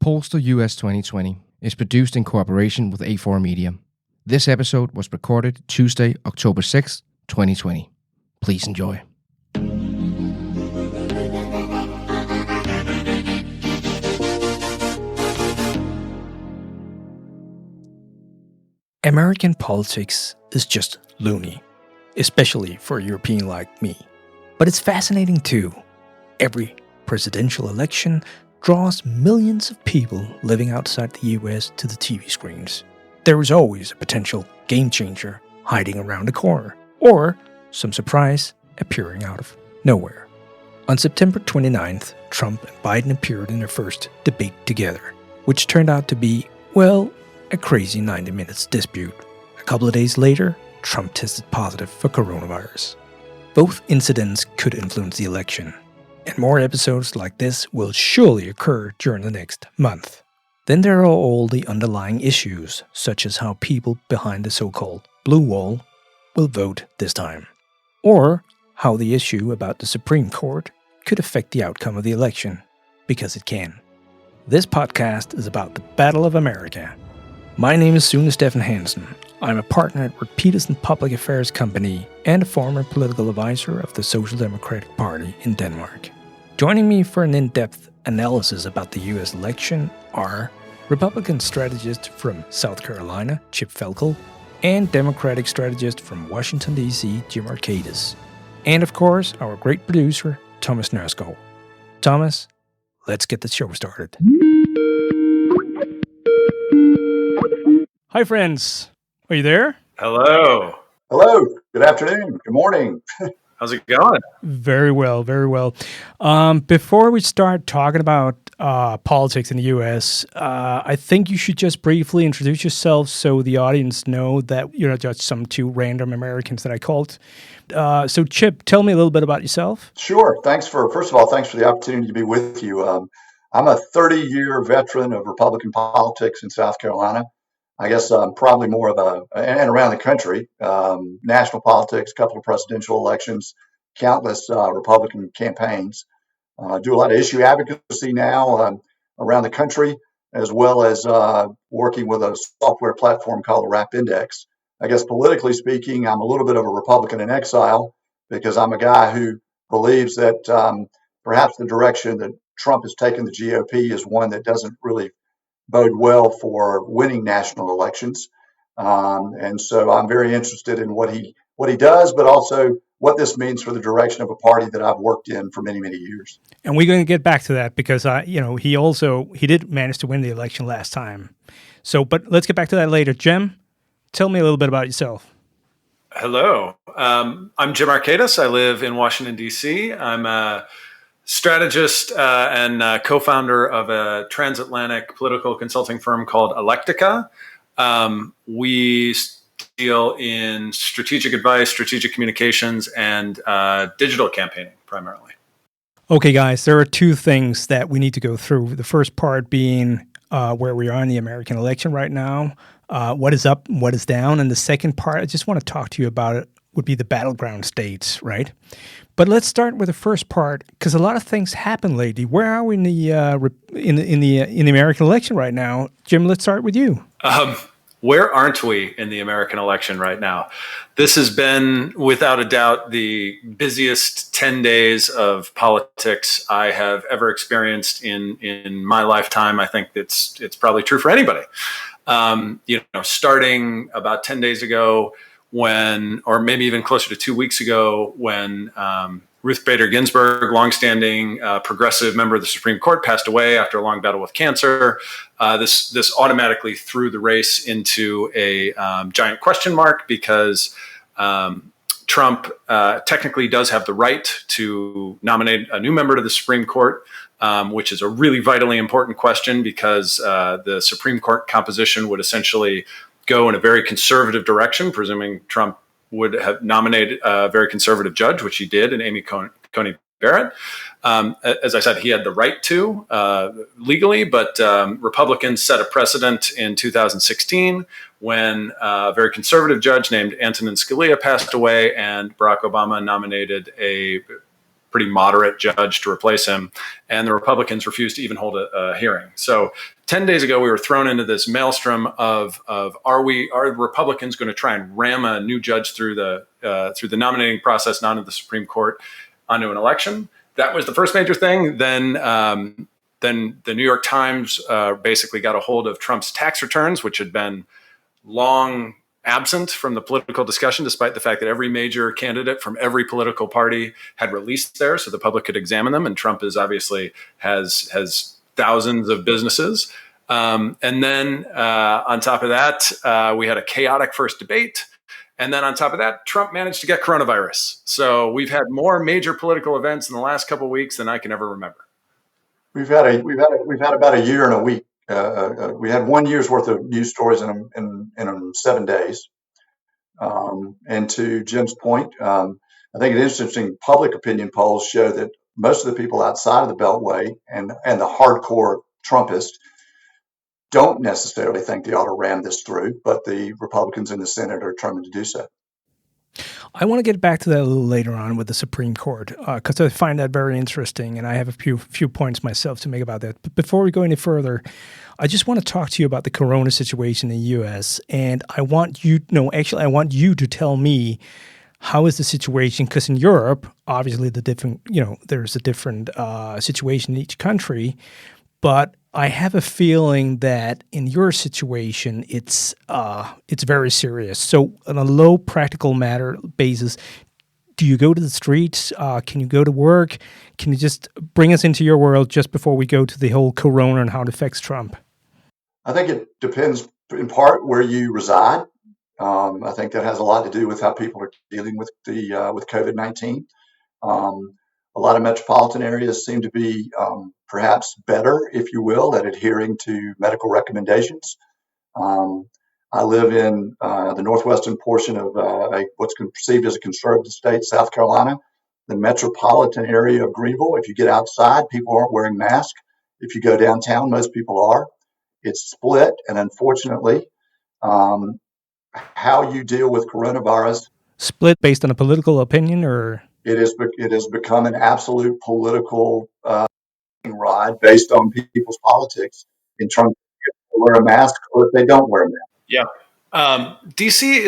Pollster US 2020 is produced in cooperation with A4 Media. This episode was recorded Tuesday, October 6, 2020. Please enjoy. American politics is just loony, especially for a European like me. But it's fascinating too. Every presidential election draws millions of people living outside the US to the TV screens. There is always a potential game changer hiding around the corner, or some surprise appearing out of nowhere. On September 29th, Trump and Biden appeared in their first debate together, which turned out to be, well, a crazy 90 minutes dispute. A couple of days later, Trump tested positive for coronavirus. Both incidents could influence the election, and more episodes like this will surely occur during the next month. Then there are all the underlying issues, such as how people behind the so-called blue wall will vote this time, or how the issue about the Supreme Court could affect the outcome of the election, because it can. This podcast is about the Battle of America. My name is Sune Steffen Hansen. I'm a partner at Arkedis Public Affairs Company and a former political advisor of the Social Democratic Party in Denmark. Joining me for an in-depth analysis about the US election are Republican strategist from South Carolina, Chip Felkel, and Democratic strategist from Washington D.C, Jim Arkedis. And of course, our great producer, Thomas Nørskov. Thomas, let's get the show started. Hi, friends. Are you there? Hello. Hello. Good afternoon. Good morning. How's it going? Very well, very well. Before we start talking about politics in the U.S., I think you should just briefly introduce yourself so the audience know that you're not just some two random Americans that I called. So, Chip, tell me a little bit about yourself. Sure. First of all, thanks for the opportunity to be with you. I'm a 30-year veteran of Republican politics in South Carolina. I guess probably more of and around the country, national politics, a couple of presidential elections, countless Republican campaigns. Do a lot of issue advocacy now around the country, as well as working with a software platform called the Rap Index. I guess politically speaking, I'm a little bit of a Republican in exile because I'm a guy who believes that perhaps the direction that Trump has taken the GOP is one that doesn't really bode well for winning national elections. And so I'm very interested in what he does, but also what this means for the direction of a party that I've worked in for many, many years. And we're going to get back to that because, he did manage to win the election last time. So, but let's get back to that later. Jim, tell me a little bit about yourself. Hello. I'm Jim Arkedis. I live in Washington, D.C. I'm a strategist and co-founder of a transatlantic political consulting firm called Electica. We deal in strategic advice, strategic communications, and digital campaigning primarily. Okay, guys, there are two things that we need to go through. The first part being where we are in the American election right now, what is up, what is down, and the second part, I just want to talk to you about it, would be the battleground states, right? But let's start with the first part because a lot of things happen lately. Where are we in the American election right now, Jim? Let's start with you. Where aren't we in the American election right now? This has been, without a doubt, the busiest 10 days of politics I have ever experienced in my lifetime. I think it's probably true for anybody. Starting about 10 days ago, or maybe even closer to 2 weeks ago, when Ruth Bader Ginsburg, longstanding progressive member of the Supreme Court, passed away after a long battle with cancer. This automatically threw the race into a giant question mark because Trump technically does have the right to nominate a new member to the Supreme Court, which is a really vitally important question because the Supreme Court composition would essentially go in a very conservative direction, presuming Trump would have nominated a very conservative judge, which he did, in Amy Coney Barrett. As I said, he had the right to legally, but Republicans set a precedent in 2016 when a very conservative judge named Antonin Scalia passed away, and Barack Obama nominated a pretty moderate judge to replace him, and the Republicans refused to even hold a hearing. So 10 days ago, we were thrown into this maelstrom of are the Republicans going to try and ram a new judge through the nominating process, not into the Supreme Court, onto an election? That was the first major thing. Then the New York Times basically got a hold of Trump's tax returns, which had been long absent from the political discussion, despite the fact that every major candidate from every political party had released theirs so the public could examine them. And Trump is obviously has thousands of businesses. And then on top of that, we had a chaotic first debate. And then on top of that, Trump managed to get coronavirus. So we've had more major political events in the last couple of weeks than I can ever remember. We've had about a year and a week. We had 1 year's worth of news stories in 7 days. And to Jim's point, I think it's interesting. Public opinion polls show that most of the people outside of the Beltway and the hardcore Trumpists don't necessarily think they ought to ram this through, but the Republicans in the Senate are determined to do so. I want to get back to that a little later on with the Supreme Court, because I find that very interesting, and I have a few points myself to make about that. But before we go any further, I just want to talk to you about the corona situation in the U.S., and I want you to tell me how is the situation, because in Europe, obviously there's a different situation in each country, but I have a feeling that in your situation, it's very serious. So on a low practical matter basis, do you go to the streets? Can you go to work? Can you just bring us into your world just before we go to the whole corona and how it affects Trump? I think it depends in part where you reside. I think that has a lot to do with how people are dealing with with COVID-19. A lot of metropolitan areas seem to be perhaps better, if you will, at adhering to medical recommendations. I live in the northwestern portion of what's perceived as a conservative state, South Carolina. The metropolitan area of Greenville, if you get outside, people aren't wearing masks. If you go downtown, most people are. It's split, and unfortunately, how you deal with coronavirus. Split based on a political opinion, or? It has become an absolute political ride based on people's politics in terms of if they wear a mask or if they don't wear a mask. Yeah. DC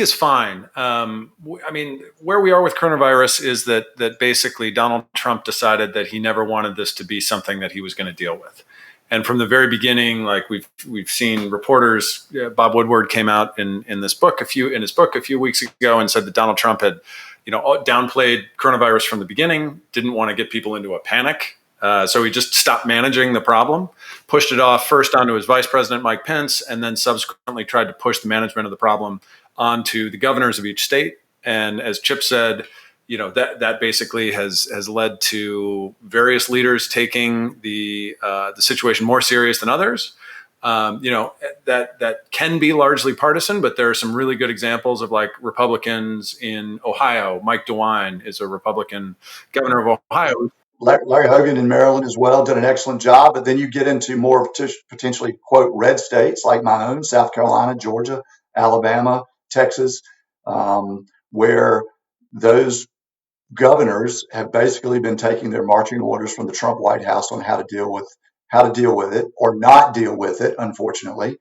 is fine. I mean, where we are with coronavirus is that basically Donald Trump decided that he never wanted this to be something that he was going to deal with. And from the very beginning, like we've seen reporters, Bob Woodward came out in his book a few weeks ago and said that Donald Trump had, downplayed coronavirus from the beginning, didn't want to get people into a panic. So he just stopped managing the problem, pushed it off first onto his vice president, Mike Pence, and then subsequently tried to push the management of the problem onto the governors of each state. And as Chip said, that basically has led to various leaders taking the situation more serious than others. That can be largely partisan, but there are some really good examples of like Republicans in Ohio. Mike DeWine is a Republican governor of Ohio. Larry Hogan in Maryland as well did an excellent job. But then you get into more potentially, quote, red states like my own, South Carolina, Georgia, Alabama, Texas, where those governors have basically been taking their marching orders from the Trump White House on how to deal with it or not deal with it, unfortunately.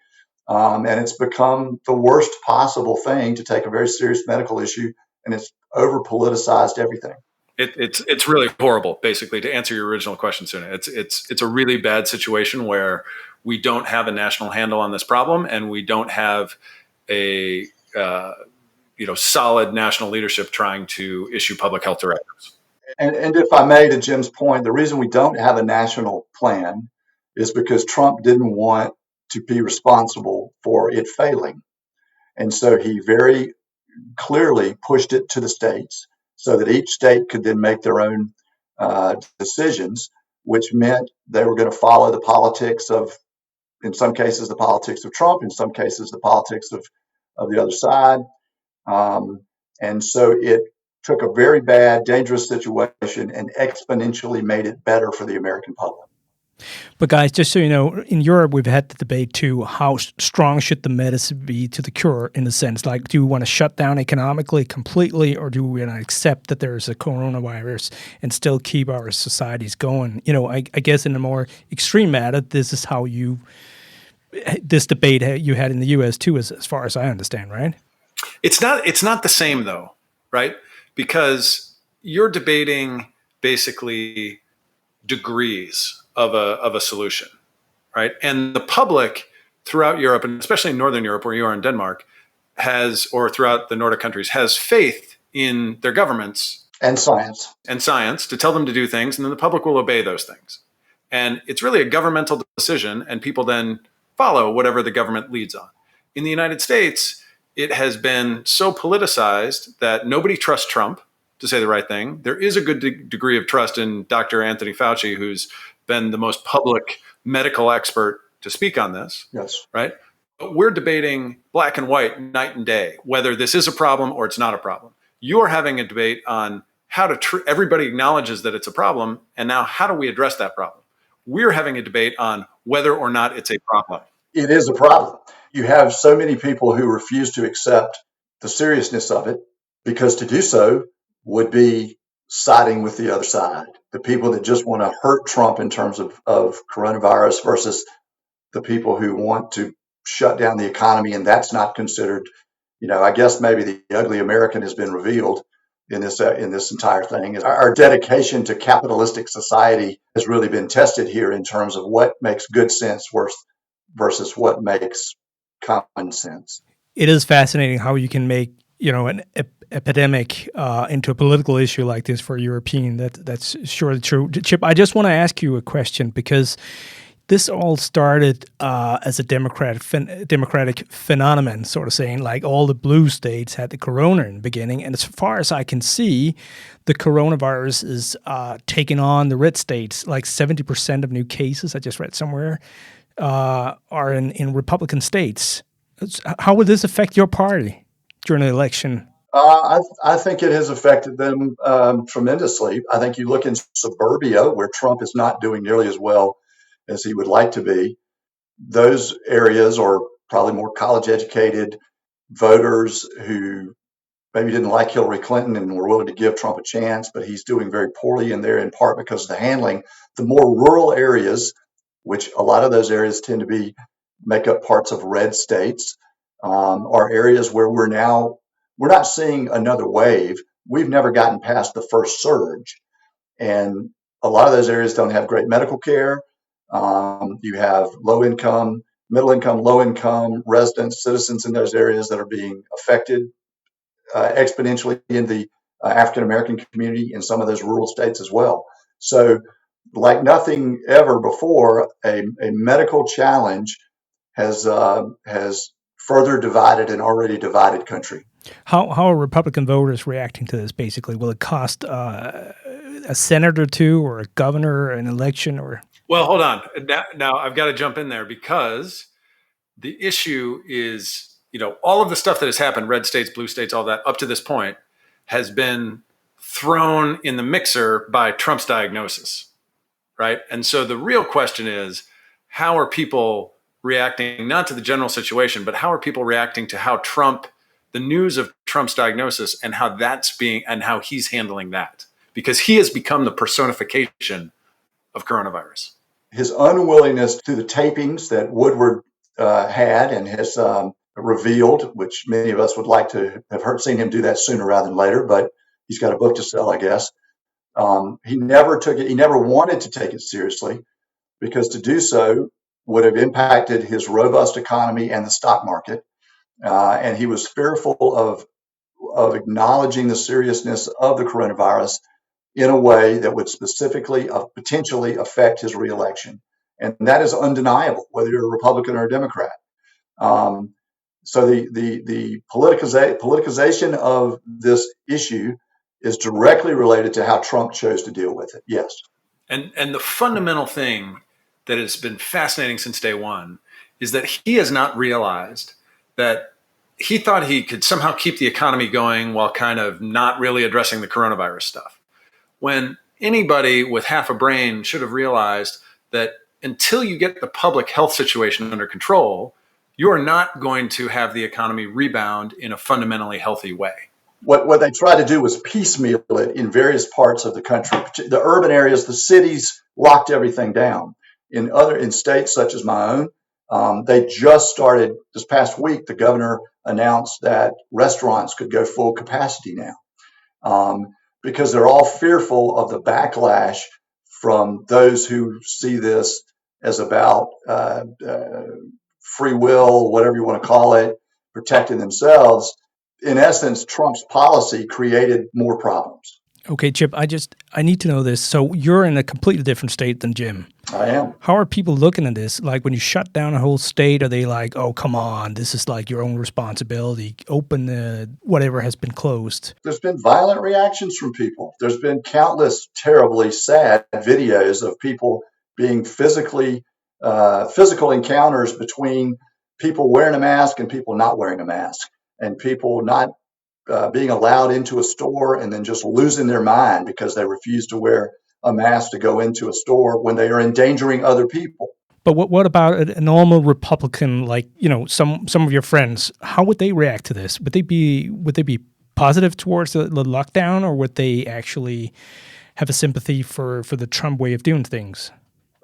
And it's become the worst possible thing to take a very serious medical issue, and it's over politicized everything. It's really horrible, basically, to answer your original question, Sune. It's a really bad situation where we don't have a national handle on this problem, and we don't have a solid national leadership trying to issue public health directives. And if I may, to Jim's point, the reason we don't have a national plan is because Trump didn't want to be responsible for it failing. And so he very clearly pushed it to the states so that each state could then make their own decisions, which meant they were going to follow the politics of, in some cases, the politics of Trump, in some cases, the politics of the other side. And so it took a very bad, dangerous situation and exponentially made it better for the American public. But guys, just so you know, in Europe, we've had the debate too, how strong should the medicine be to the cure, in a sense? Like, do we want to shut down economically completely, or do we want to accept that there's a coronavirus and still keep our societies going? I guess in a more extreme matter, this is how this debate you had in the U.S. too, as far as I understand, right? It's not the same though, right? Because you're debating basically degrees of a solution, right? And the public throughout Europe, and especially in Northern Europe, where you are in Denmark, or throughout the Nordic countries, has faith in their governments and science to tell them to do things, and then the public will obey those things. And it's really a governmental decision, and people then follow whatever the government leads on. In the United States, it has been so politicized that nobody trusts Trump to say the right thing. There is a good degree of trust in Dr. Anthony Fauci, who's been the most public medical expert to speak on this. Yes. Right? But we're debating black and white, night and day, whether this is a problem or it's not a problem. You're having a debate on how to everybody acknowledges that it's a problem, and now how do we address that problem? We're having a debate on whether or not it's a problem. It is a problem. You have so many people who refuse to accept the seriousness of it, because to do so would be siding with the other side. The people that just want to hurt Trump in terms of coronavirus versus the people who want to shut down the economy, and that's not considered, I guess maybe the ugly American has been revealed in this entire thing. Our dedication to capitalistic society has really been tested here in terms of what makes good sense versus what makes common sense. It is fascinating how you can make an epidemic into a political issue like this for a European. That's surely true. Chip, I just want to ask you a question, because this all started as a democratic phenomenon, sort of saying, like all the blue states had the corona in the beginning. And as far as I can see, the coronavirus is taking on the red states. Like 70% of new cases, I just read somewhere, are in Republican states. How would this affect your party during the election? I think it has affected them tremendously. I think you look in suburbia, where Trump is not doing nearly as well as he would like to be. Those areas are probably more college-educated voters who maybe didn't like Hillary Clinton and were willing to give Trump a chance, but he's doing very poorly in there, in part because of the handling. The more rural areas, which a lot of those areas tend to make up parts of red states, are areas where we're not seeing another wave. We've never gotten past the first surge. And a lot of those areas don't have great medical care. You have low income, middle income, low income residents, citizens in those areas that are being affected exponentially in the African American community in some of those rural states as well. So, like nothing ever before, a medical challenge has further divided an already divided country. How are Republican voters reacting to this? Basically, will it cost a senator or two, or a governor, an election, or? Well, hold on. Now I've got to jump in there, because the issue is, all of the stuff that has happened, red states, blue states, all that up to this point has been thrown in the mixer by Trump's diagnosis, right? And so the real question is, how are people reacting, not to the general situation, but how are people reacting to how the news of Trump's diagnosis and how he's handling that? Because he has become the personification of coronavirus. His unwillingness to the tapings that Woodward had and has revealed, which many of us would like to have seen him do that sooner rather than later, but he's got a book to sell, I guess. He never took it. He never wanted to take it seriously, because to do so would have impacted his robust economy and the stock market. And he was fearful of acknowledging the seriousness of the coronavirus in a way that would specifically potentially affect his reelection. And that is undeniable, whether you're a Republican or a Democrat. So the politicization of this issue is directly related to how Trump chose to deal with it. Yes. And the fundamental thing that has been fascinating since day one is that he has not realized that he thought he could somehow keep the economy going while kind of not really addressing the coronavirus stuff. When anybody with half a brain should have realized that until you get the public health situation under control, you are not going to have the economy rebound in a fundamentally healthy way. What they tried to do was piecemeal it in various parts of the country. The urban areas, the cities locked everything down. In states such as my own, they just started this past week. The governor announced that restaurants could go full capacity now, because they're all fearful of the backlash from those who see this as about free will, whatever you want to call it, protecting themselves. In essence, Trump's policy created more problems. Okay, Chip, I need to know this. So you're in a completely different state than Jim. I am. How are people looking at this? Like when you shut down a whole state, are they like, oh, come on, this is like your own responsibility. Open whatever has been closed. There's been violent reactions from people. There's been countless terribly sad videos of people being physical encounters between people wearing a mask and people not wearing a mask, and people not being allowed into a store and then just losing their mind because they refuse to wear a mask to go into a store when they are endangering other people. But what about a normal Republican, like, some of your friends? How would they react to this? Would they be positive towards the lockdown, or would they actually have a sympathy for the Trump way of doing things?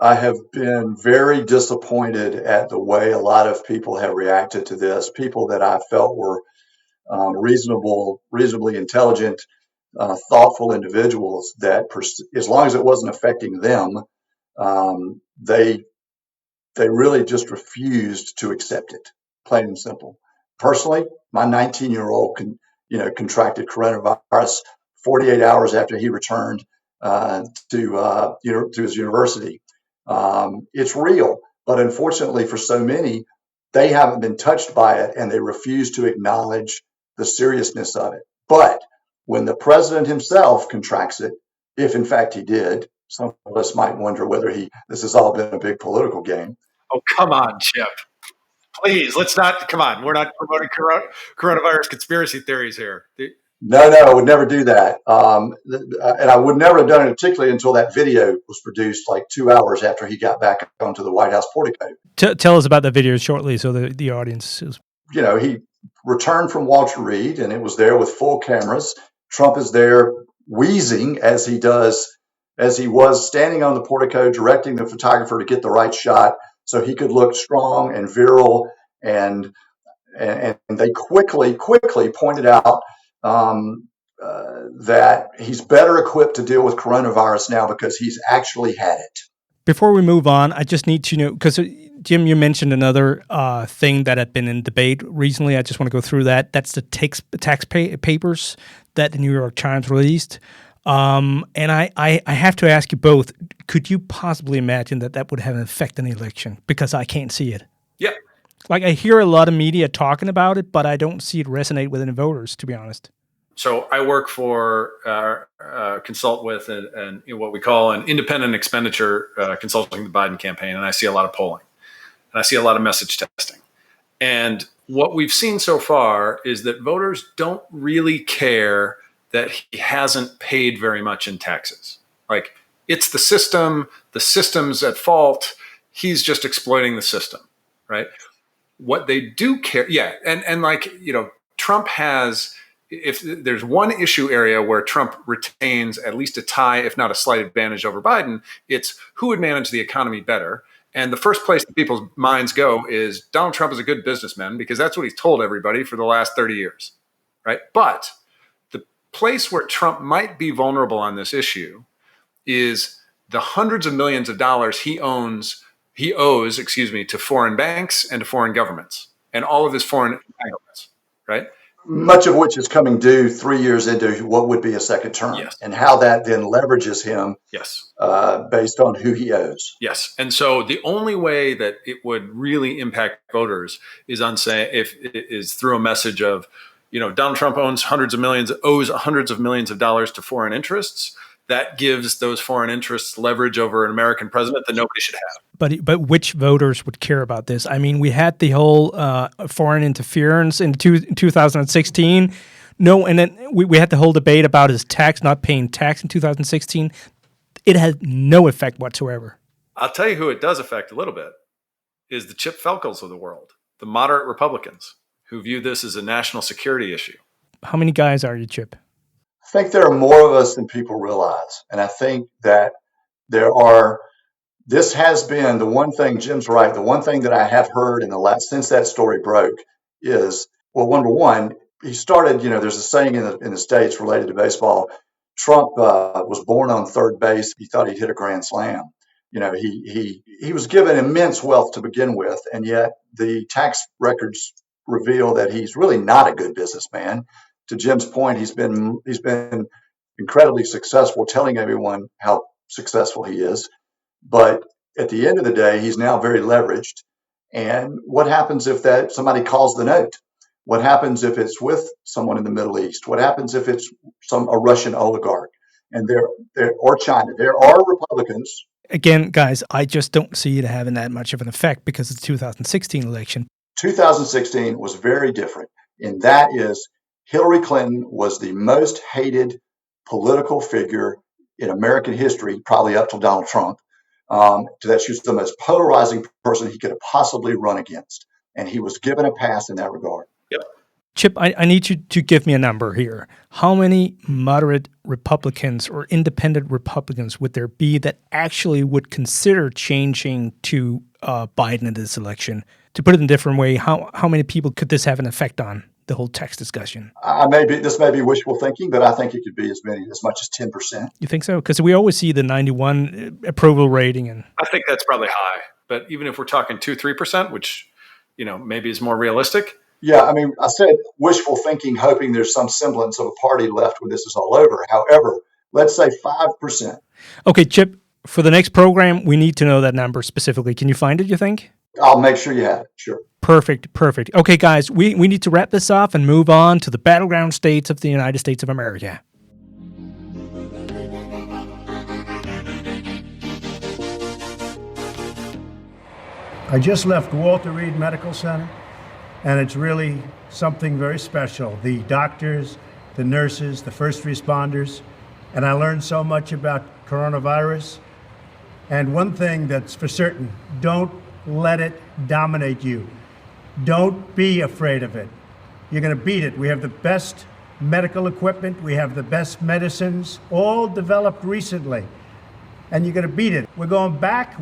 I have been very disappointed at the way a lot of people have reacted to this. People that I felt were reasonably intelligent, thoughtful individuals that, as long as it wasn't affecting them, they really just refused to accept it, plain and simple. Personally, my 19-year-old contracted coronavirus 48 hours after he returned to his university. It's real, but unfortunately for so many, they haven't been touched by it, and they refuse to acknowledge the seriousness of it. But when the president himself contracts it, if in fact he did, some of us might wonder whether this has all been a big political game. Oh, come on, Chip. Please, let's not, come on. We're not promoting coronavirus conspiracy theories here. No, I would never do that. And I would never have done it, particularly until that video was produced like 2 hours after he got back onto the White House portico. Tell us about that video shortly so the audience is... He returned from Walter Reed, and it was there with full cameras. Trump is there wheezing as he was standing on the portico, directing the photographer to get the right shot so he could look strong and virile. And they quickly pointed out that he's better equipped to deal with coronavirus now because he's actually had it. Before we move on, I just need to know, because Jim, you mentioned another thing that had been in debate recently. I just want to go through that. That's the tax papers that the New York Times released. And I have to ask you both, could you possibly imagine that would have an effect on the election? Because I can't see it. Yeah. Like, I hear a lot of media talking about it, but I don't see it resonate with any voters, to be honest. So I work for, consult with and what we call an independent expenditure consulting the Biden campaign. And I see a lot of polling and I see a lot of message testing. And what we've seen so far is that voters don't really care that he hasn't paid very much in taxes. Like, it's the system's at fault. He's just exploiting the system, right? What they do care, Trump has, if there's one issue area where Trump retains at least a tie, if not a slight advantage over Biden, it's who would manage the economy better. And the first place that people's minds go is Donald Trump is a good businessman, because that's what he's told everybody for the last 30 years, right? But the place where Trump might be vulnerable on this issue is the hundreds of millions of dollars he owes, to foreign banks and to foreign governments and all of his foreign entanglements, right? Much of which is coming due 3 years into what would be a second term. Yes. And how that then leverages him. Yes. Based on who he owes. Yes. And so the only way that it would really impact voters is through a message of, Donald Trump owes hundreds of millions of dollars to foreign interests. That gives those foreign interests leverage over an American president that nobody should have. But which voters would care about this? I mean, we had the whole foreign interference in 2016. No, and then we had the whole debate about his not paying tax in 2016. It had no effect whatsoever. I'll tell you who it does affect a little bit is the Chip Felkels of the world, the moderate Republicans who view this as a national security issue. How many guys are you, Chip? I think there are more of us than people realize. And I think that this has been the one thing, Jim's right, the one thing that I have heard since that story broke is, well, number one, he started, there's a saying in the States related to baseball. Trump was born on third base. He thought he'd hit a grand slam. He was given immense wealth to begin with, and yet the tax records reveal that he's really not a good businessman. To Jim's point, he's been incredibly successful, telling everyone how successful he is. But at the end of the day, he's now very leveraged. And what happens if somebody calls the note? What happens if it's with someone in the Middle East? What happens if it's a Russian oligarch? And or China? There are Republicans. Again, guys, I just don't see it having that much of an effect because it's the 2016 election. 2016 was very different. And that is, Hillary Clinton was the most hated political figure in American history, probably up till Donald Trump. That she was the most polarizing person he could have possibly run against. And he was given a pass in that regard. Yep. Chip, I need you to give me a number here. How many moderate Republicans or independent Republicans would there be that actually would consider changing to Biden in this election? To put it in a different way, how many people could this have an effect on the whole tax discussion? This may be wishful thinking, but I think it could be as much as 10%. You think so? Because we always see the 91 approval rating, and I think that's probably high. But even if we're talking 2-3%, which maybe is more realistic. Yeah, I mean, I said wishful thinking, hoping there's some semblance of a party left when this is all over. However, let's say 5%. Okay, Chip, for the next program, we need to know that number specifically. Can you find it, you think? I'll make sure you have it. Sure. Perfect. Okay, guys, we need to wrap this off and move on to the battleground states of the United States of America. I just left Walter Reed Medical Center, and it's really something very special. The doctors, the nurses, the first responders, and I learned so much about coronavirus. And one thing that's for certain, don't let it dominate you. Don't be afraid of it. You're going to beat it. We have the best medical equipment. We have the best medicines, all developed recently. And you're going to beat it. We're going back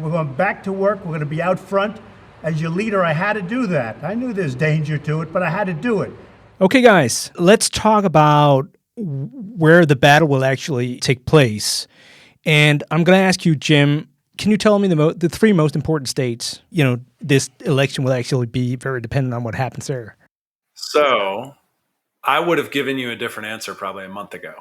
to work. We're going to be out front. As your leader, I had to do that. I knew there's danger to it, but I had to do it. Okay, guys, let's talk about where the battle will actually take place. And I'm going to ask you, Jim, can you tell me the three most important states, this election will actually be very dependent on what happens there? So I would have given you a different answer probably a month ago,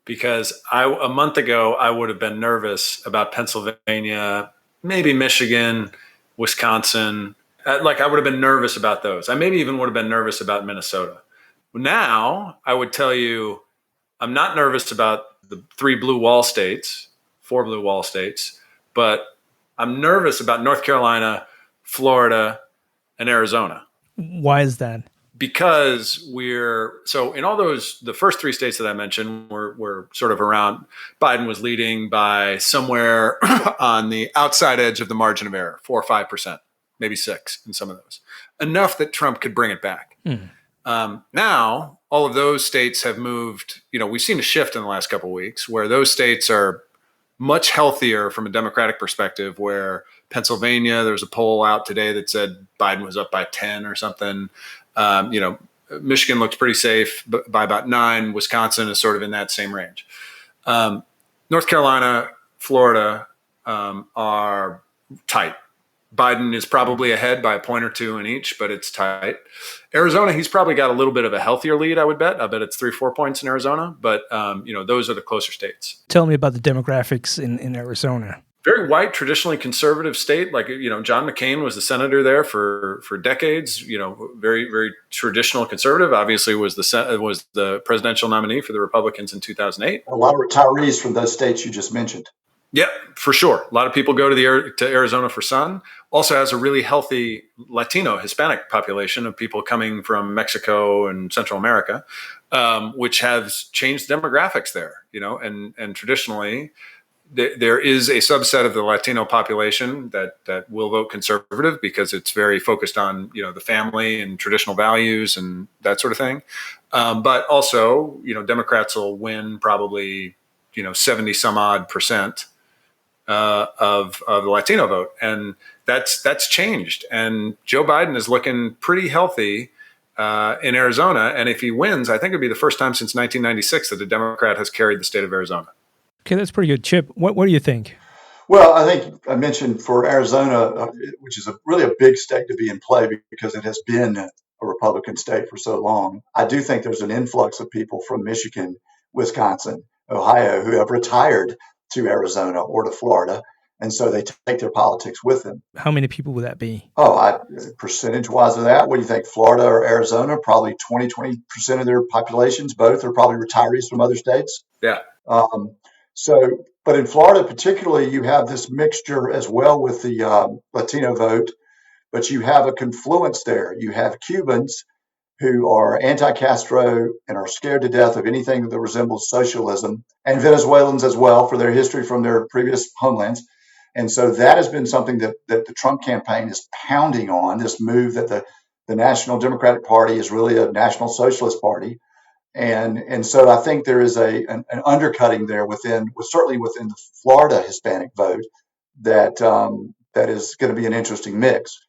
because a month ago I would have been nervous about Pennsylvania, maybe Michigan, Wisconsin. I would have been nervous about those. I maybe even would have been nervous about Minnesota. Now I would tell you I'm not nervous about the 4 blue wall states, but I'm nervous about North Carolina, Florida, and Arizona. Why is that? Because in all those, the first 3 states that I mentioned were sort of around, Biden was leading by somewhere on the outside edge of the margin of error, 4 or 5%, maybe 6 in some of those, enough that Trump could bring it back. Now, all of those states have moved, we've seen a shift in the last couple of weeks where those states are much healthier from a Democratic perspective, where Pennsylvania, there's a poll out today that said Biden was up by 10 or something. Michigan looks pretty safe by about 9. Wisconsin is sort of in that same range. North Carolina, Florida are tight. Biden is probably ahead by a point or 2 in each, but it's tight. Arizona, he's probably got a little bit of a healthier lead, I would bet. I bet it's 3-4 points in Arizona, but those are the closer states. Tell me about the demographics in Arizona. Very white, traditionally conservative state. John McCain was the senator there for decades. Very, very traditional conservative. Obviously, was the presidential nominee for the Republicans in 2008. A lot of retirees from those states you just mentioned. Yeah, for sure. A lot of people go to Arizona for sun. Also has a really healthy Latino, Hispanic population of people coming from Mexico and Central America, which has changed demographics there. And traditionally, there is a subset of the Latino population that will vote conservative because it's very focused on, the family and traditional values and that sort of thing. But also, Democrats will win probably, 70 some odd percent of the Latino vote. And that's changed. And Joe Biden is looking pretty healthy in Arizona. And if he wins, I think it'd be the first time since 1996 that a Democrat has carried the state of Arizona. Okay, that's pretty good. Chip, what do you think? Well, I think I mentioned for Arizona, which is really a big state to be in play because it has been a Republican state for so long. I do think there's an influx of people from Michigan, Wisconsin, Ohio who have retired to Arizona or to Florida. And so they take their politics with them. How many people would that be? Percentage-wise of that, what do you think? Florida or Arizona, probably 20% of their populations, both are probably retirees from other states. Yeah. But in Florida particularly, you have this mixture as well with the Latino vote, but you have a confluence there. You have Cubans who are anti-Castro and are scared to death of anything that resembles socialism, and Venezuelans as well for their history from their previous homelands. And so that has been something that the Trump campaign is pounding on, this move that the National Democratic Party is really a National Socialist Party. And so I think there is an undercutting there certainly within the Florida Hispanic vote that is going to be an interesting mix.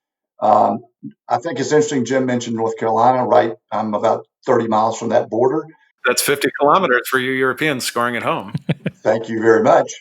I think it's interesting. Jim mentioned North Carolina, right? I'm about 30 miles from that border. That's 50 kilometers for you Europeans scoring at home. Thank you very much.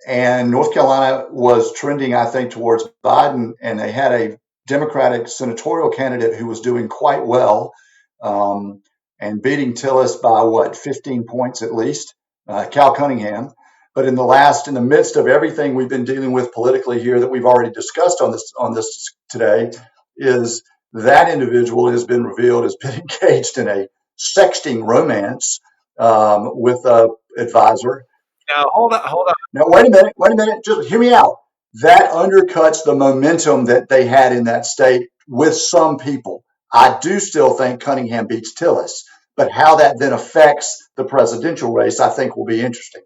And North Carolina was trending, I think, towards Biden, and they had a Democratic senatorial candidate who was doing quite well. And beating Tillis by 15 points at least, Cal Cunningham. But in the midst of everything we've been dealing with politically here that we've already discussed on this today, is that individual has been revealed as being engaged in a sexting romance with an advisor. Now, hold on. Now, wait a minute. Just hear me out. That undercuts the momentum that they had in that state with some people. I do still think Cunningham beats Tillis, but how that then affects the presidential race, I think, will be interesting.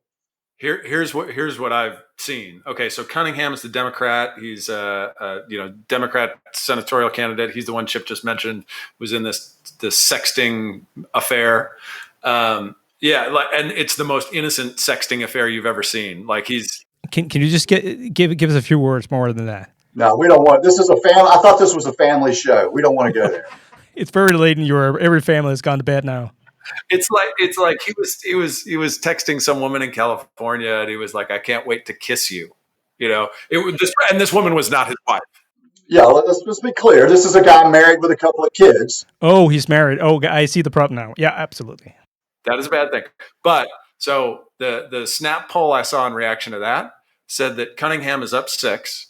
Here's what I've seen. Okay, so Cunningham is the Democrat. He's a Democrat senatorial candidate. He's the one Chip just mentioned was in this sexting affair. And it's the most innocent sexting affair you've ever seen. Like he's. Can you just give us a few words more than that? No, we don't want. This is a family. I thought this was a family show. We don't want to go there. It's very late in Europe. Every family has gone to bed now. It's like he was texting some woman in California, and he was like, "I can't wait to kiss you." And this woman was not his wife. Yeah, let's be clear. This is a guy married with a couple of kids. Oh, he's married. Oh, I see the problem now. Yeah, absolutely. That is a bad thing. But so the Snap poll I saw in reaction to that said that Cunningham is up 6.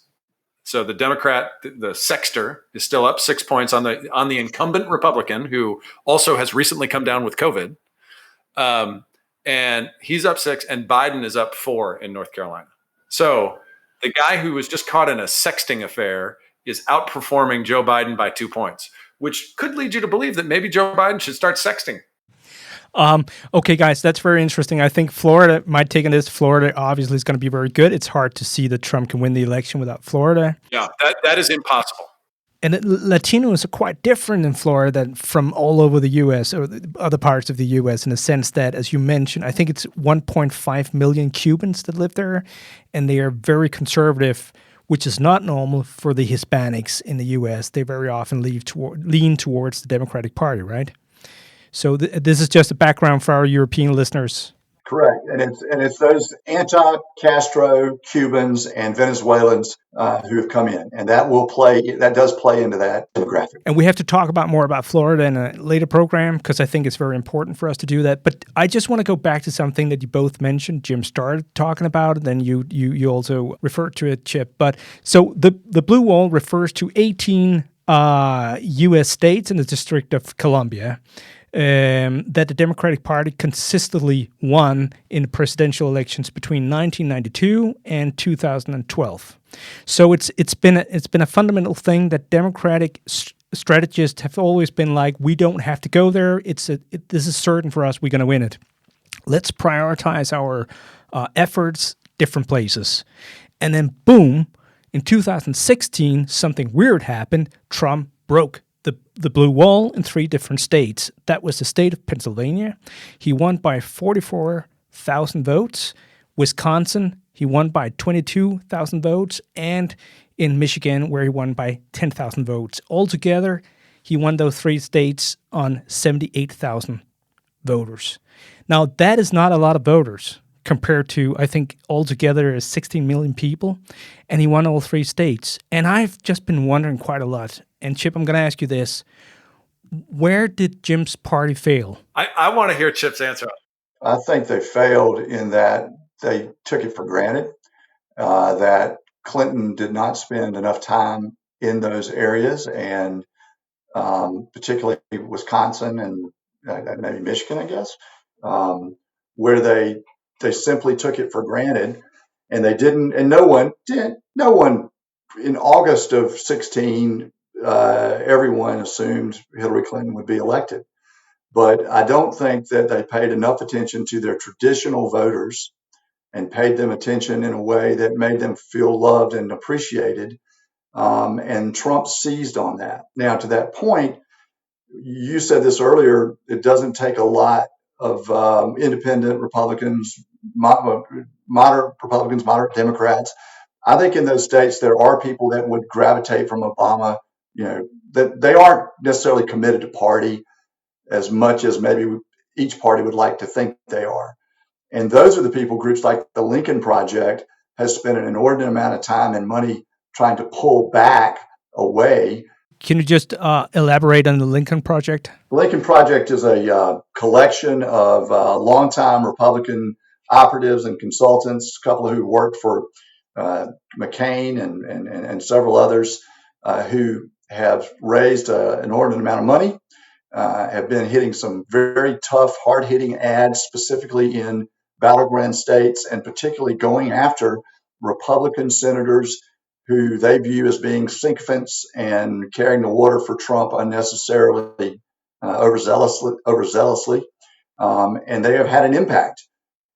So the Democrat, the sexter, is still up 6 points on the incumbent Republican, who also has recently come down with COVID. And he's up 6, and Biden is up 4 in North Carolina. So the guy who was just caught in a sexting affair is outperforming Joe Biden by 2 points, which could lead you to believe that maybe Joe Biden should start sexting. Okay, guys, that's very interesting. I think Florida might take on this. Florida obviously is going to be very good. It's hard to see that Trump can win the election without Florida. Yeah, that is impossible. And Latinos are quite different in Florida than from all over the U.S. or the other parts of the U.S. in the sense that, as you mentioned, I think it's 1.5 million Cubans that live there, and they are very conservative, which is not normal for the Hispanics in the U.S. They very often lean towards the Democratic Party, right? So this is just a background for our European listeners. Correct, and it's those anti-Castro Cubans and Venezuelans who have come in, and that does play into that demographic. And we have to talk more about Florida in a later program because I think it's very important for us to do that. But I just want to go back to something that you both mentioned. Jim started talking about it, and then you also referred to it, Chip. But so the blue wall refers to 18 U.S. states in the District of Columbia. That the Democratic Party consistently won in presidential elections between 1992 and 2012. So it's been a fundamental thing that Democratic strategists have always been like, we don't have to go there. This is certain for us. We're going to win it. Let's prioritize our efforts different places. And then boom, in 2016, something weird happened. Trump broke the blue wall in 3 different states. That was the state of Pennsylvania. He won by 44,000 votes. Wisconsin, he won by 22,000 votes. And in Michigan, where he won by 10,000 votes. Altogether, he won those 3 states on 78,000 voters. Now, that is not a lot of voters compared to, I think, altogether is 16 million people, and he won all 3 states. And I've just been wondering quite a lot. And Chip, I'm going to ask you this. Where did Jim's party fail? I want to hear Chip's answer. I think they failed in that they took it for granted that Clinton did not spend enough time in those areas, and particularly Wisconsin and maybe Michigan, I guess, where they simply took it for granted, and they didn't. And no one did. No one in August of 16. Everyone assumed Hillary Clinton would be elected, but I don't think that they paid enough attention to their traditional voters and paid them attention in a way that made them feel loved and appreciated. And Trump seized on that. Now, to that point, you said this earlier, it doesn't take a lot of independent Republicans, moderate Republicans, moderate Democrats. I think in those states, there are people that would gravitate from Obama, that they aren't necessarily committed to party as much as maybe each party would like to think they are. And those are the people groups like the Lincoln Project has spent an inordinate amount of time and money trying to pull back away. Can you just elaborate on the Lincoln Project? The Lincoln Project is a collection of longtime Republican operatives and consultants, a couple who worked for McCain and several others who have raised an inordinate amount of money, have been hitting some very tough, hard-hitting ads, specifically in battleground states, and particularly going after Republican senators who they view as being sycophants and carrying the water for Trump unnecessarily, overzealously. And they have had an impact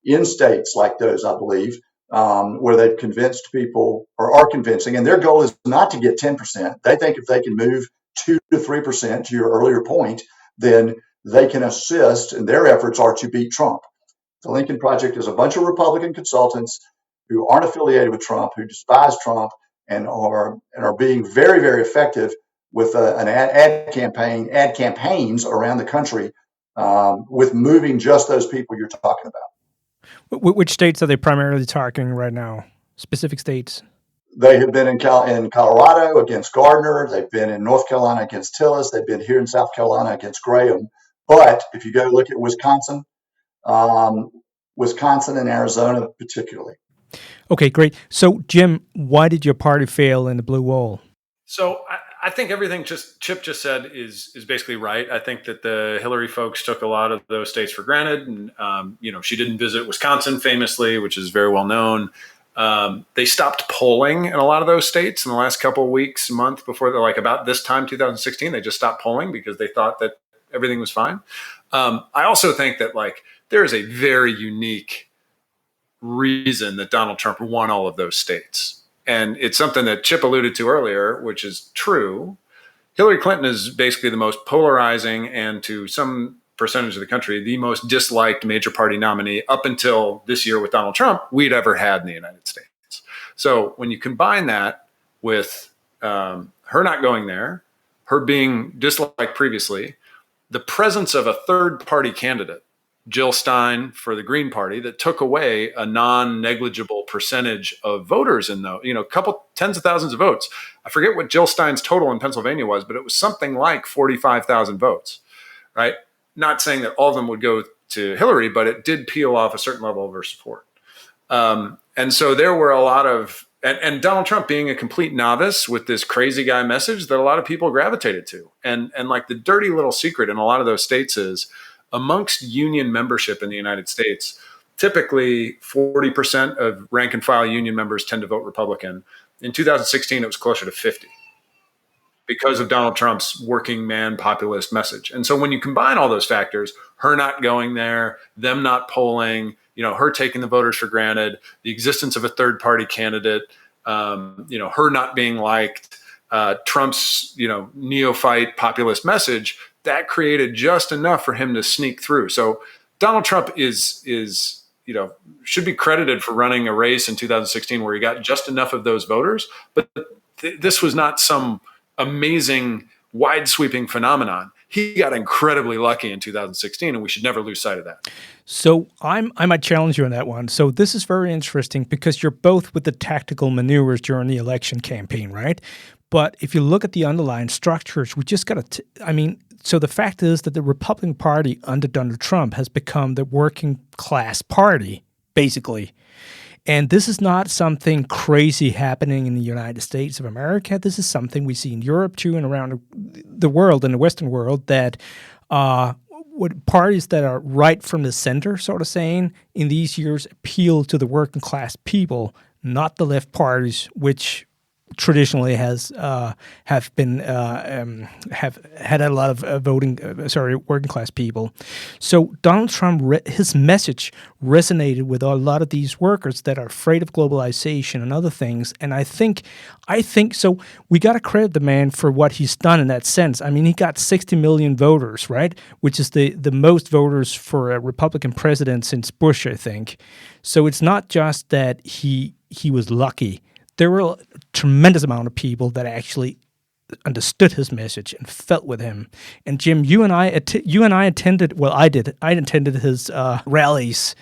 in states like those, I believe, where they've convinced people or are convincing. And their goal is not to get 10%. They think if they can move 2 to 3%, to your earlier point, then they can assist, and their efforts are to beat Trump. The Lincoln Project is a bunch of Republican consultants who aren't affiliated with Trump, who despise Trump, and are being very, very effective with an ad campaigns around the country with moving just those people you're talking about. Which states are they primarily targeting right now? Specific states? They have been in Colorado against Gardner. They've been in North Carolina against Tillis. They've been here in South Carolina against Graham. But if you go look at Wisconsin and Arizona particularly. Okay, great. So, Jim, why did your party fail in the blue wall? So I think everything Chip just said is basically right. I think that the Hillary folks took a lot of those states for granted. And, she didn't visit Wisconsin famously, which is very well known. They stopped polling in a lot of those states in the last couple of weeks, month before they're like about this time, 2016, they just stopped polling because they thought that everything was fine. I also think that there is a very unique reason that Donald Trump won all of those states. And it's something that Chip alluded to earlier, which is true. Hillary Clinton is basically the most polarizing and to some percentage of the country, the most disliked major party nominee up until this year with Donald Trump we'd ever had in the United States. So when you combine that with her not going there, her being disliked previously, the presence of a third party candidate, Jill Stein for the Green Party, that took away a non-negligible percentage of voters in a couple tens of thousands of votes. I forget what Jill Stein's total in Pennsylvania was, but it was something like 45,000 votes, right? Not saying that all of them would go to Hillary, but it did peel off a certain level of her support. And so there were a lot of, and Donald Trump being a complete novice with this crazy guy message that a lot of people gravitated to. And the dirty little secret in a lot of those states is, amongst union membership in the United States, typically 40% of rank and file union members tend to vote Republican. In 2016, it was closer to 50 because of Donald Trump's working man populist message. And so when you combine all those factors, her not going there, them not polling, her taking the voters for granted, the existence of a third party candidate, her not being liked, Trump's, neophyte populist message, that created just enough for him to sneak through. So Donald Trump is should be credited for running a race in 2016 where he got just enough of those voters. But this was not some amazing, wide-sweeping phenomenon. He got incredibly lucky in 2016, and we should never lose sight of that. So I might challenge you on that one. So this is very interesting because you're both with the tactical maneuvers during the election campaign, right? But if you look at the underlying structures, we just got to, so the fact is that the Republican Party under Donald Trump has become the working class party, basically. And this is not something crazy happening in the United States of America. This is something we see in Europe too and around the world, in the Western world, that what parties that are right from the center, sort of saying, in these years appeal to the working class people, not the left parties, which traditionally have had a lot of working class people. So Donald Trump, his message resonated with a lot of these workers that are afraid of globalization and other things. And I think so. We got to credit the man for what he's done in that sense. He got 60 million voters, right? Which is the most voters for a Republican president since Bush, I think. So it's not just that he was lucky. There were a tremendous amount of people that actually understood his message and felt with him. And Jim, you and I attended. Well, I did. I attended his rallies,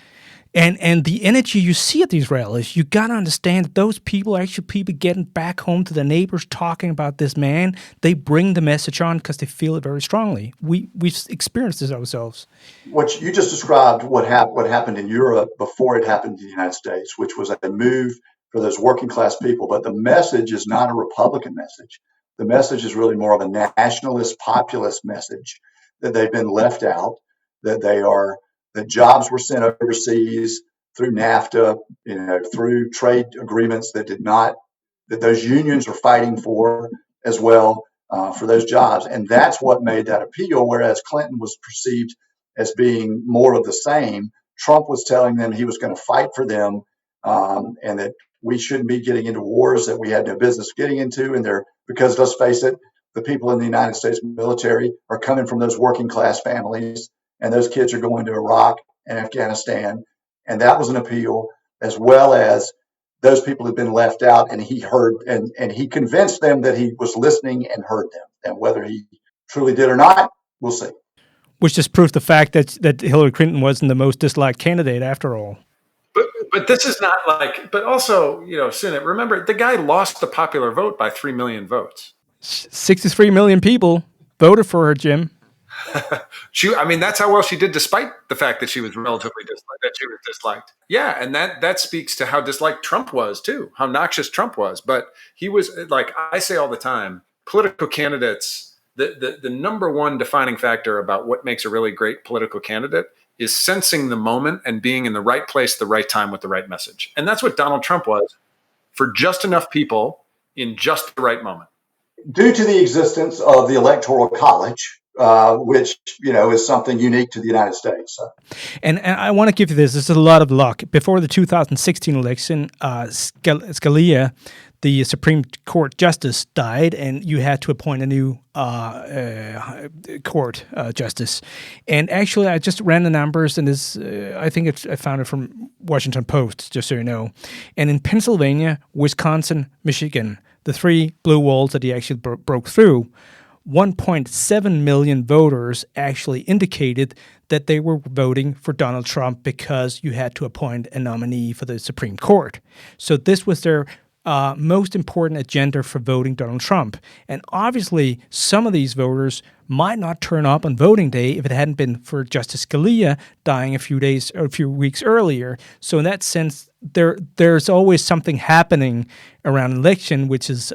and the energy you see at these rallies. You gotta understand that those people are actually people getting back home to their neighbors, talking about this man. They bring the message on because they feel it very strongly. We've experienced this ourselves. What you just described, what happened in Europe before it happened in the United States, which was a move for those working class people. But the message is not a Republican message. The message is really more of a nationalist, populist message that they've been left out, that jobs were sent overseas through NAFTA, through trade agreements that those unions are fighting for as well, for those jobs. And that's what made that appeal. Whereas Clinton was perceived as being more of the same, Trump was telling them he was going to fight for them, and that we shouldn't be getting into wars that we had no business getting into. And because let's face it, the people in the United States military are coming from those working class families, and those kids are going to Iraq and Afghanistan. And that was an appeal, as well as those people had been left out, and he heard, and he convinced them that he was listening and heard them. And whether he truly did or not, we'll see. Which just proves the fact that Hillary Clinton wasn't the most disliked candidate after all. But this is not but also, Sune, remember, the guy lost the popular vote by 3 million votes. 63 million people voted for her, Jim. That's how well she did, despite the fact that she was relatively disliked. Yeah, and that speaks to how disliked Trump was, too, how noxious Trump was. But he was, like I say all the time, political candidates, the number one defining factor about what makes a really great political candidate is sensing the moment and being in the right place at the right time with the right message. And that's what Donald Trump was for just enough people in just the right moment. Due to the existence of the Electoral College, which, is something unique to the United States. So. And I want to give you this. This is a lot of luck. Before the 2016 election, Scalia, the Supreme Court justice, died, and you had to appoint a new court justice. And actually, I just ran the numbers, and I found it from Washington Post, just so you know. And in Pennsylvania, Wisconsin, Michigan, the three blue walls that he actually broke through, 1.7 million voters actually indicated that they were voting for Donald Trump because you had to appoint a nominee for the Supreme Court. So this was their most important agenda for voting Donald Trump. And obviously, some of these voters might not turn up on voting day if it hadn't been for Justice Scalia dying a few weeks earlier. So in that sense, there's always something happening around an election, which is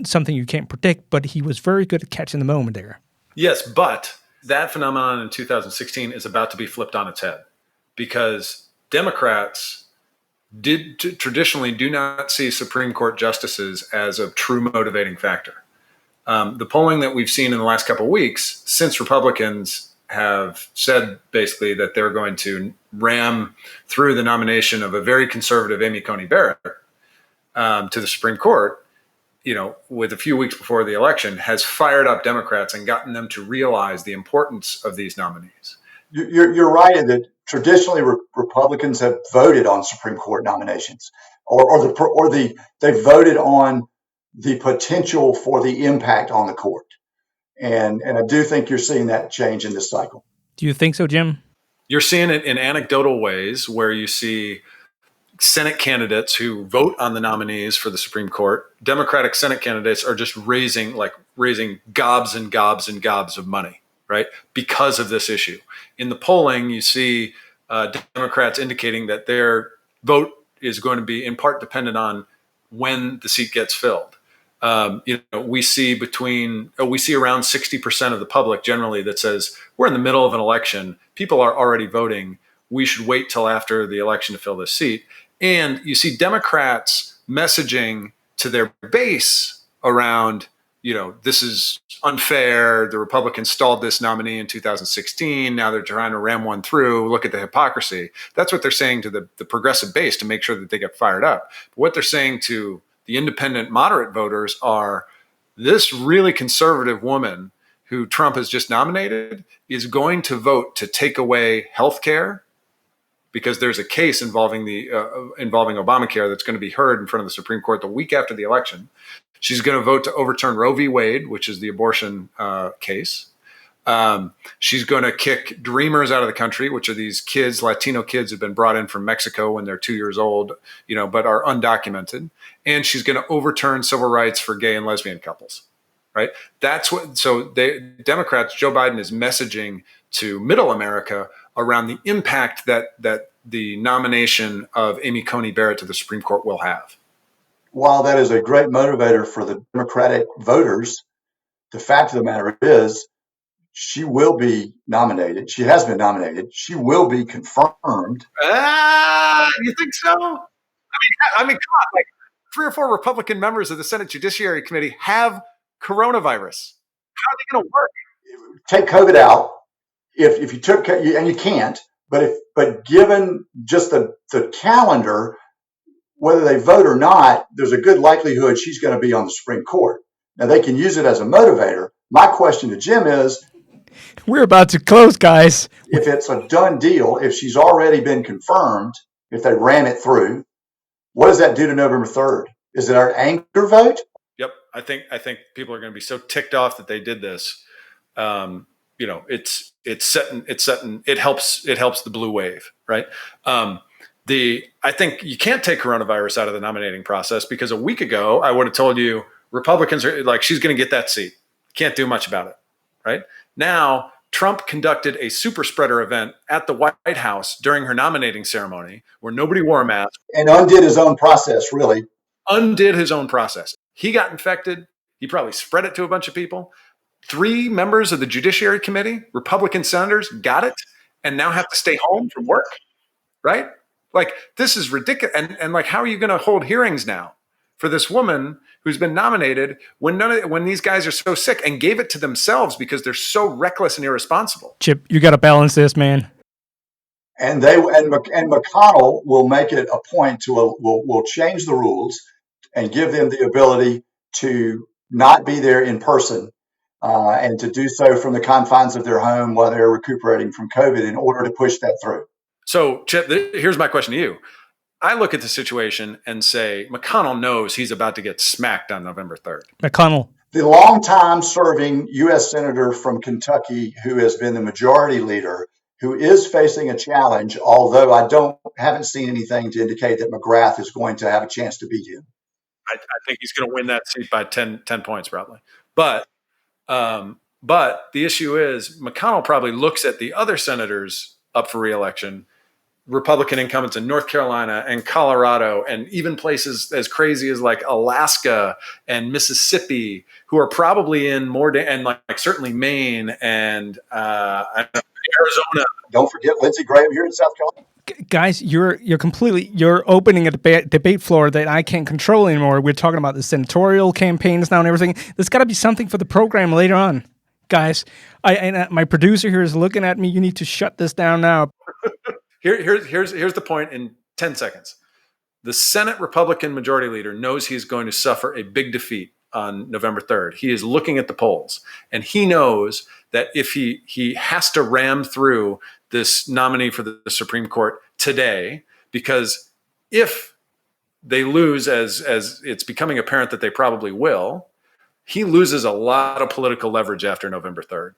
something you can't predict, but he was very good at catching the moment there. Yes, but that phenomenon in 2016 is about to be flipped on its head because Democrats traditionally do not see Supreme Court justices as a true motivating factor. The polling that we've seen in the last couple of weeks, since Republicans have said basically that they're going to ram through the nomination of a very conservative Amy Coney Barrett to the Supreme Court, with a few weeks before the election, has fired up Democrats and gotten them to realize the importance of these nominees. You're right in that traditionally Republicans have voted on Supreme Court nominations, they voted on the potential for the impact on the court. And I do think you're seeing that change in this cycle. Do you think so, Jim? You're seeing it in anecdotal ways where you see Senate candidates who vote on the nominees for the Supreme Court. Democratic Senate candidates are just raising gobs and gobs and gobs of money, right? Because of this issue. In the polling, you see Democrats indicating that their vote is going to be in part dependent on when the seat gets filled. We see around 60% of the public generally that says we're in the middle of an election. People are already voting. We should wait till after the election to fill this seat. And you see Democrats messaging to their base around, this is unfair. The Republicans stalled this nominee in 2016. Now they're trying to ram one through. Look at the hypocrisy. That's what they're saying to the progressive base to make sure that they get fired up. But what they're saying to the independent moderate voters are, this really conservative woman who Trump has just nominated is going to vote to take away health care, because there's a case involving Obamacare that's going to be heard in front of the Supreme Court the week after the election. She's going to vote to overturn Roe v. Wade, which is the abortion case. She's going to kick Dreamers out of the country, which are these kids, Latino kids, who've been brought in from Mexico when they're 2 years old, but are undocumented. And she's going to overturn civil rights for gay and lesbian couples, right? Democrats, Joe Biden is messaging to middle America around the impact that the nomination of Amy Coney Barrett to the Supreme Court will have. While that is a great motivator for the Democratic voters, the fact of the matter is she will be nominated. She has been nominated. She will be confirmed. You think so? I mean, come on, like 3 or 4 Republican members of the Senate Judiciary Committee have coronavirus. How are they going to work? Take COVID out. If you took, and you can't, but given just the calendar, whether they vote or not, there's a good likelihood she's going to be on the Supreme Court. Now, they can use it as a motivator. My question to Jim is, we're about to close, guys. If it's a done deal, if she's already been confirmed, if they ran it through, what does that do to November 3rd? Is it our anger vote? Yep. I think people are going to be so ticked off that they did this. It helps the blue wave, right? I think you can't take coronavirus out of the nominating process, because a week ago I would have told you Republicans are like, she's going to get that seat. Can't do much about it, right? Now, Trump conducted a super spreader event at the White House during her nominating ceremony where nobody wore a mask. And undid his own process, really. Undid his own process. He got infected. He probably spread it to a bunch of people. 3 members of the Judiciary Committee, Republican senators, got it and now have to stay home from work, right? Like, this is ridiculous. And like, how are you going to hold hearings now for this woman who's been nominated when these guys are so sick and gave it to themselves because they're so reckless and irresponsible? Chip, you got to balance this, man. And McConnell will make it a point will change the rules and give them the ability to not be there in person and to do so from the confines of their home while they're recuperating from COVID in order to push that through. So, Chip, here's my question to you. I look at the situation and say McConnell knows he's about to get smacked on November 3rd. McConnell. The longtime serving U.S. Senator from Kentucky, who has been the majority leader, who is facing a challenge, although I haven't seen anything to indicate that McGrath is going to have a chance to beat him. I think he's going to win that seat by 10 points probably. But the issue is McConnell probably looks at the other senators up for re-election, Republican incumbents in North Carolina and Colorado, and even places as crazy as like Alaska and Mississippi, who are probably in more, and like certainly Maine and Arizona. Don't forget Lindsey Graham here in South Carolina. Guys, you're opening a debate floor that I can't control anymore. We're talking about the senatorial campaigns now and everything. There's got to be something for the program later on. Guys, my producer here is looking at me. You need to shut this down now. Here's the point in 10 seconds. The Senate Republican Majority Leader knows he's going to suffer a big defeat on November 3rd. He is looking at the polls, and he knows that if he has to ram through this nominee for the Supreme Court today, because if they lose, as it's becoming apparent that they probably will, he loses a lot of political leverage after November 3rd,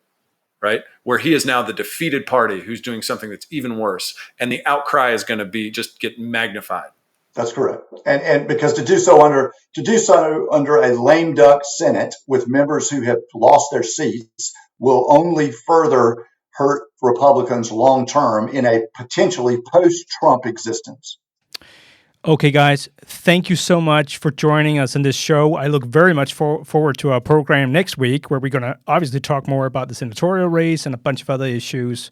right? Where he is now the defeated party who's doing something that's even worse, and the outcry is going to just get magnified. That's correct. And because to do so under a lame duck Senate with members who have lost their seats will only further hurt Republicans long term in a potentially post-Trump existence. Okay, guys, thank you so much for joining us in this show. I look very much forward to our program next week, where we're going to obviously talk more about the senatorial race and a bunch of other issues.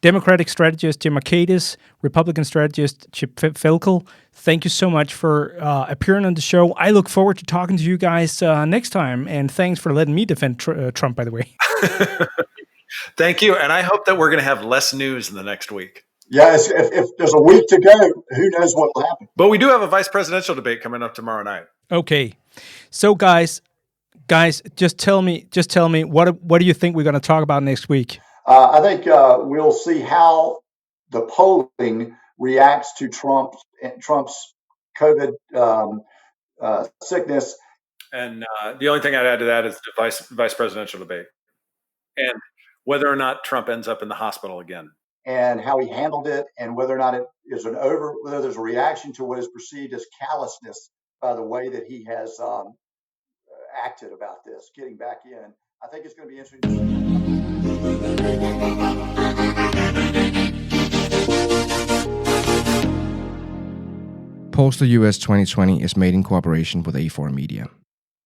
Democratic strategist Jim Arkedis, Republican strategist Chip Felkel, thank you so much for appearing on the show. I look forward to talking to you guys next time, and thanks for letting me defend Trump, by the way. Thank you, and I hope that we're going to have less news in the next week. Yeah, if there's a week to go, who knows what will happen. But we do have a vice presidential debate coming up tomorrow night. Okay, so guys, just tell me, what do you think we're going to talk about next week? I think we'll see how the polling reacts to Trump's COVID sickness. And the only thing I'd add to that is the vice presidential debate, and whether or not Trump ends up in the hospital again, and how he handled it, and whether or not it is whether there's a reaction to what is perceived as callousness by the way that he has acted about this, getting back in. I think it's going to be interesting to see. Pollster US 2020 is made in cooperation with A4 Media.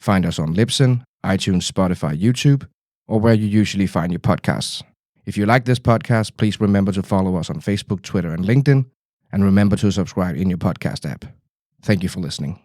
Find us on Libsyn, iTunes, Spotify, YouTube, or where you usually find your podcasts. If you like this podcast, please remember to follow us on Facebook, Twitter, and LinkedIn, and remember to subscribe in your podcast app. Thank you for listening.